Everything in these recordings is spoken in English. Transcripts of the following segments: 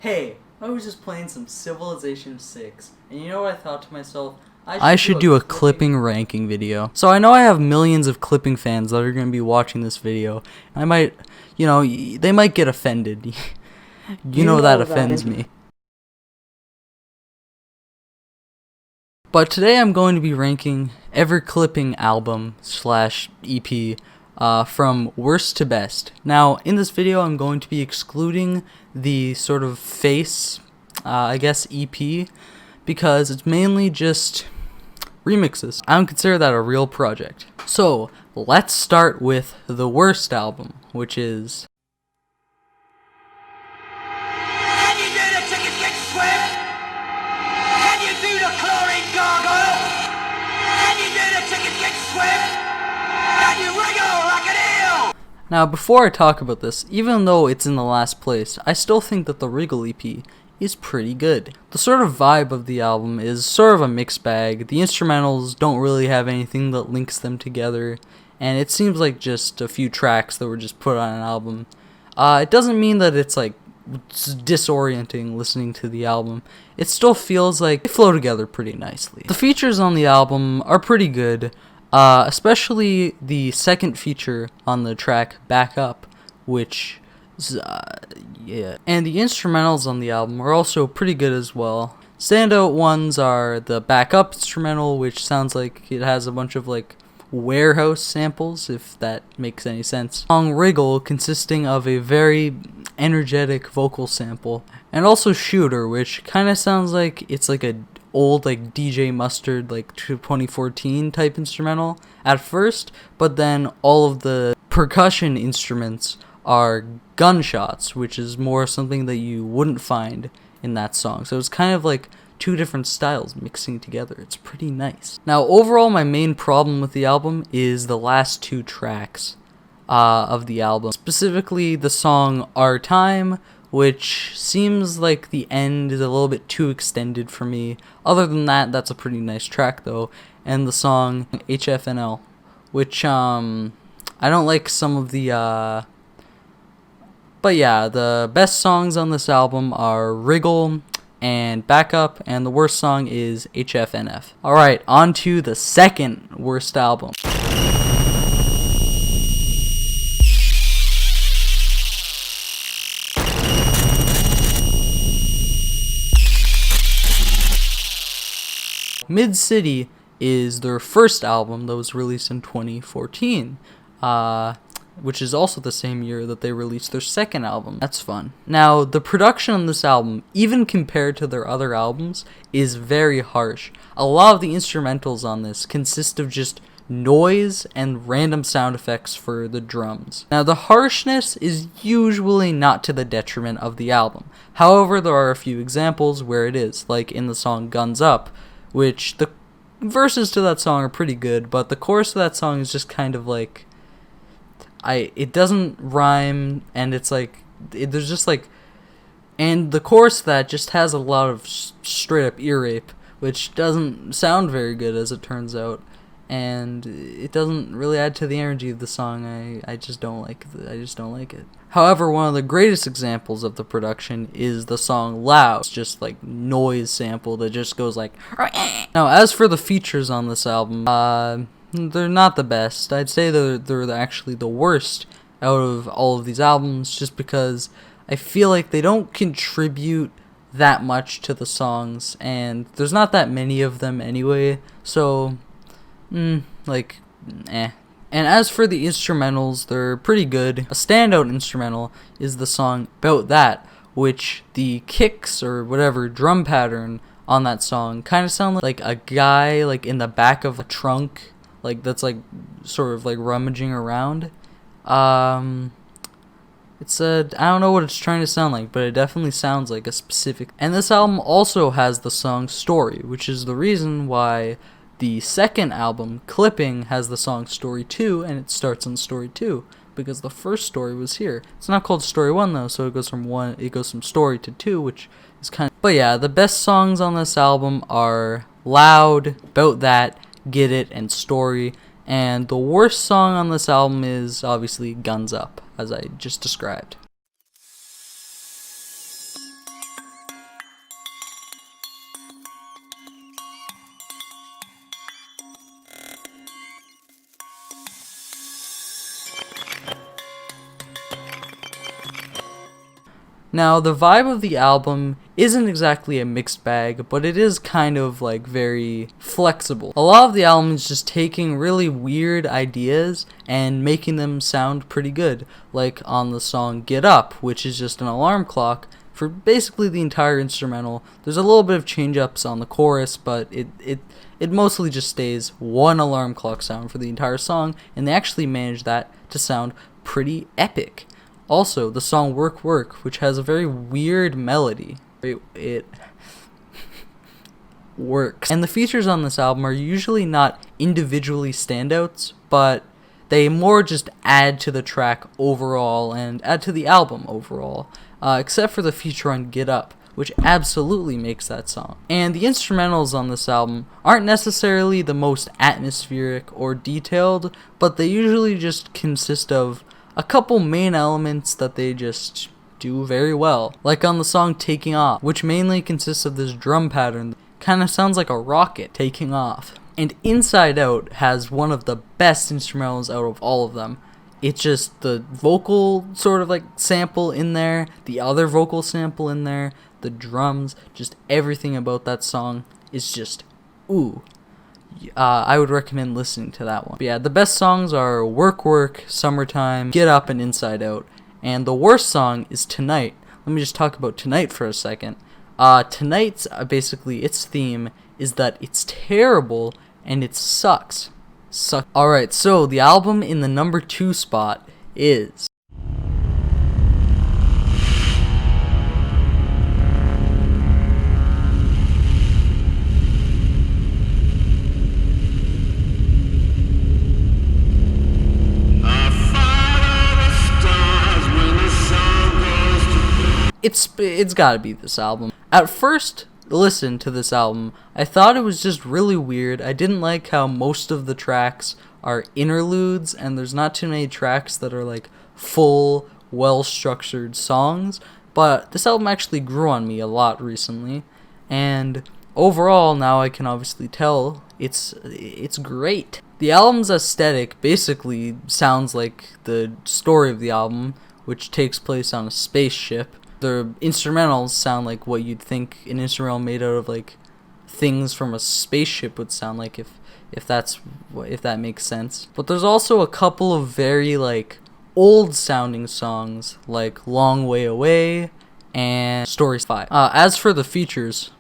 Hey, I was just playing some Civilization 6, and you know what I thought to myself? I should do a clipping ranking video. So I know I have millions of clipping fans that are going to be watching this video. I might, they might get offended. you know that offends me. But today I'm going to be ranking every clipping album / EP from worst to best. Now, in this video, I'm going to be excluding the sort of face, I guess, EP, because it's mainly just remixes. I don't consider that a real project. So, let's start with the worst album, which is... Can you do the chicken kick swim? Can you do the chlorine gargoyle? Can you do the chicken kick swim? Can you wriggle like an eel? Now, before I talk about this, even though it's in the last place, I still think that the Wriggle EP is pretty good. The sort of vibe of the album is sort of a mixed bag. The instrumentals don't really have anything that links them together, and it seems like just a few tracks that were just put on an album. It doesn't mean that it's like disorienting listening to the album. It still feels like they flow together pretty nicely. The features on the album are pretty good, especially the second feature on the track Back Up, which yeah. And the instrumentals on the album are also pretty good as well. Standout ones are the Back Up instrumental, which sounds like it has a bunch of like warehouse samples, if that makes any sense. Song Wriggle, consisting of a very energetic vocal sample, and also Shooter, which kind of sounds like it's like a old like DJ Mustard like 2014 type instrumental at first, but then all of the percussion instruments are gunshots, which is more something that you wouldn't find in that song. So it's kind of like two different styles mixing together. It's pretty nice. Now, overall, my main problem with the album is the last two tracks of the album. Specifically, the song Our Time, which seems like the end is a little bit too extended for me. Other than that, that's a pretty nice track, though. And the song HFNL, which, I don't like some of the, but yeah, the best songs on this album are Wriggle and Back Up, and the worst song is HFNF. Alright, on to the second worst album. Mid-City is their first album that was released in 2014. Which is also the same year that they released their second album. That's fun. Now, the production on this album, even compared to their other albums, is very harsh. A lot of the instrumentals on this consist of just noise and random sound effects for the drums. Now, the harshness is usually not to the detriment of the album. However, there are a few examples where it is, like in the song Guns Up, which the verses to that song are pretty good, but the chorus of that song is just kind of like... it doesn't rhyme, and it's like, there's just like, and the chorus of that just has a lot of straight up ear rape, which doesn't sound very good as it turns out, and it doesn't really add to the energy of the song. I just don't like it. However, one of the greatest examples of the production is the song Loud. It's just like noise sample that just goes like, now as for the features on this album, they're not the best. I'd say they're actually the worst out of all of these albums, just because I feel like they don't contribute that much to the songs, and there's not that many of them anyway, so, like, eh. And as for the instrumentals, they're pretty good. A standout instrumental is the song About That, which the kicks, or whatever, drum pattern on that song kind of sound like a guy, like, in the back of a trunk, like that's like sort of like rummaging around. It's I don't know what it's trying to sound like, but it definitely sounds like a specific. And this album also has the song Story, which is the reason why the second album, Clipping, has the song Story 2, and it starts on Story 2, because the first story was here. It's not called Story 1 though, so it goes from Story to 2, which is kind of... But yeah, the best songs on this album are Loud, About That, Get It, and Story, and the worst song on this album is obviously Guns Up, as I just described. Now, the vibe of the album isn't exactly a mixed bag, but it is kind of like very flexible. A lot of the album is just taking really weird ideas and making them sound pretty good, like on the song Get Up, which is just an alarm clock for basically the entire instrumental. There's a little bit of change-ups on the chorus, but it mostly just stays one alarm clock sound for the entire song, and they actually managed that to sound pretty epic. Also, the song Work Work, which has a very weird melody, it works. And the features on this album are usually not individually standouts, but they more just add to the track overall and add to the album overall, except for the feature on Get Up, which absolutely makes that song. And the instrumentals on this album aren't necessarily the most atmospheric or detailed, but they usually just consist of a couple main elements that they just do very well. Like on the song Taking Off, which mainly consists of this drum pattern that kind of sounds like a rocket taking off. And Inside Out has one of the best instrumentals out of all of them. It's just the vocal sort of like sample in there, the other vocal sample in there, the drums, just everything about that song is just ooh. I would recommend listening to that one. But yeah, the best songs are Work Work, Summertime, Get Up, and Inside Out. And the worst song is Tonight. Let me just talk about Tonight for a second. Tonight's, basically, its theme is that it's terrible and it sucks. Alright, so the album in the number 2 spot is... It's gotta be this album. At first listen to this album, I thought it was just really weird. I didn't like how most of the tracks are interludes, and there's not too many tracks that are like full, well-structured songs, but this album actually grew on me a lot recently, and overall, now I can obviously tell it's great. The album's aesthetic basically sounds like the story of the album, which takes place on a spaceship. The instrumentals sound like what you'd think an instrumental made out of like things from a spaceship would sound like, if that makes sense. But there's also a couple of very like old sounding songs like Long Way Away and Story 5. As for the features,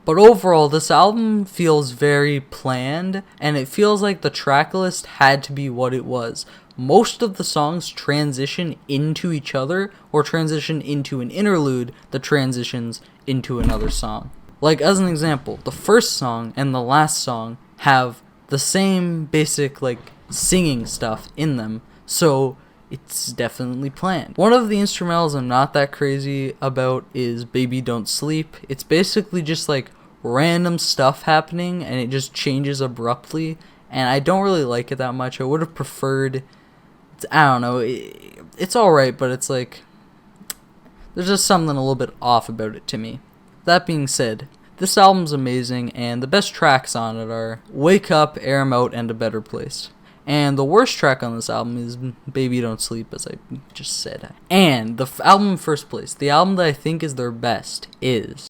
but overall this album feels very planned, and it feels like the track list had to be what it was. Most of the songs transition into each other or transition into an interlude that transitions into another song. Like, as an example, the first song and the last song have the same basic, like, singing stuff in them, so it's definitely planned. One of the instrumentals I'm not that crazy about is Baby Don't Sleep. It's basically just, like, random stuff happening, and it just changes abruptly, and I don't really like it that much. I would have preferred... I don't know, it's alright, but it's like, there's just something a little bit off about it to me. That being said, this album's amazing, and the best tracks on it are Wake Up, Air 'Em Out, and A Better Place. And the worst track on this album is Baby Don't Sleep, as I just said. And the album in first place, the album that I think is their best, is...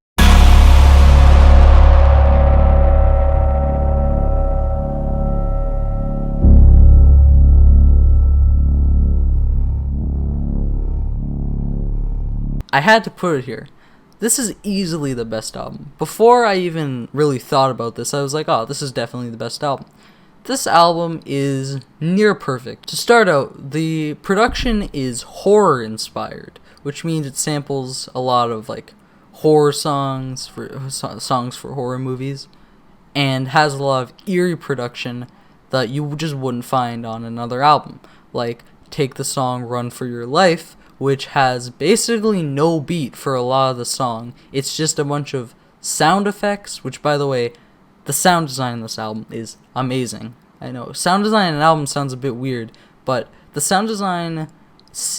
I had to put it here. This is easily the best album. Before I even really thought about this, I was like, oh, this is definitely the best album. This album is near perfect. To start out, the production is horror inspired, which means it samples a lot of like horror songs for horror movies, and has a lot of eerie production that you just wouldn't find on another album. Like, take the song Run For Your Life, which has basically no beat for a lot of the song. It's just a bunch of sound effects, which, by the way, the sound design in this album is amazing. I know, sound design in an album sounds a bit weird, but the sound design,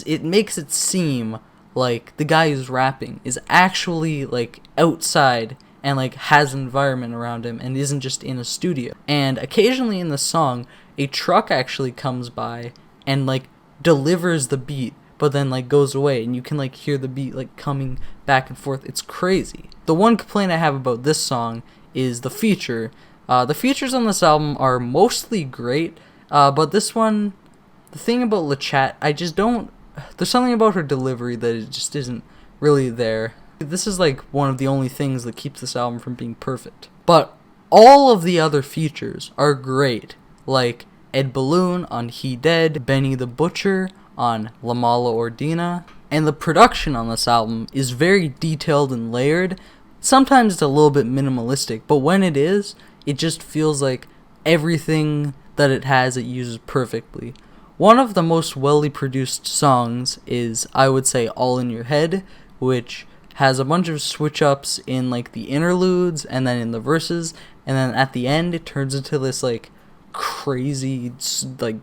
it makes it seem like the guy who's rapping is actually, like, outside and, like, has an environment around him and isn't just in a studio. And occasionally in the song, a truck actually comes by and, like, delivers the beat but then like goes away, and you can like hear the beat like coming back and forth. It's crazy. The one complaint I have about this song is the feature. The features on this album are mostly great, but this one, the thing about LeChat, I just don't, there's something about her delivery that it just isn't really there. This is like one of the only things that keeps this album from being perfect. But all of the other features are great, like Ed Balloon on He Dead, Benny the Butcher on La Mala Ordina, and the production on this album is very detailed and layered. Sometimes it's a little bit minimalistic, but when it is, it just feels like everything that it has it uses perfectly. One of the most well produced songs is, I would say, All in Your Head, which has a bunch of switch ups in like the interludes and then in the verses, and then at the end it turns into this like crazy like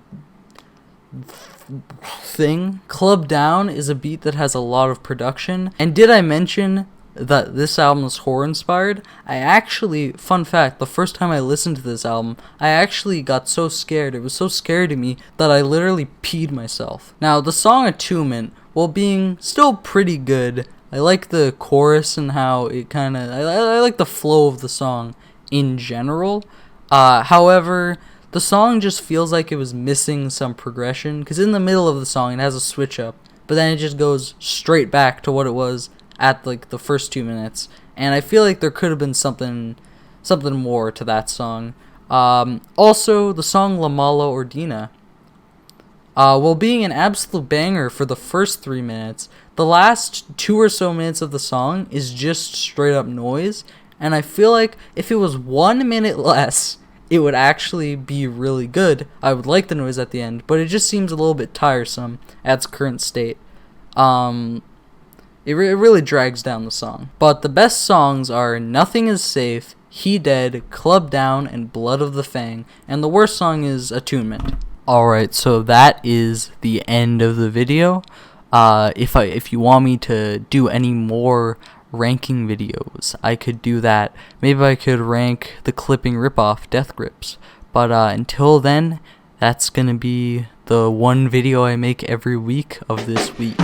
thing. Club Down is a beat that has a lot of production. And did I mention that this album is horror inspired? I actually, fun fact, the first time I listened to this album, I actually got so scared, it was so scary to me, that I literally peed myself. Now, the song Attunement, while being still pretty good, I like the chorus and how it kind of, I like the flow of the song in general. However, the song just feels like it was missing some progression, because in the middle of the song it has a switch up, but then it just goes straight back to what it was at like the first 2 minutes, and I feel like there could have been something more to that song. Also, the song La Mala Ordina, while being an absolute banger for the first 3 minutes, the last 2 or so minutes of the song is just straight up noise, and I feel like if it was 1 minute less, it would actually be really good. I would like the noise at the end, but it just seems a little bit tiresome at its current state. It really drags down the song. But the best songs are Nothing Is Safe, He Dead, Club Down, and Blood of the Fang. And the worst song is Attunement. Alright, so that is the end of the video. If you want me to do any more ranking videos, I could do that. Maybe I could rank the clipping ripoff Death Grips. But until then, that's gonna be the one video I make every week of this week.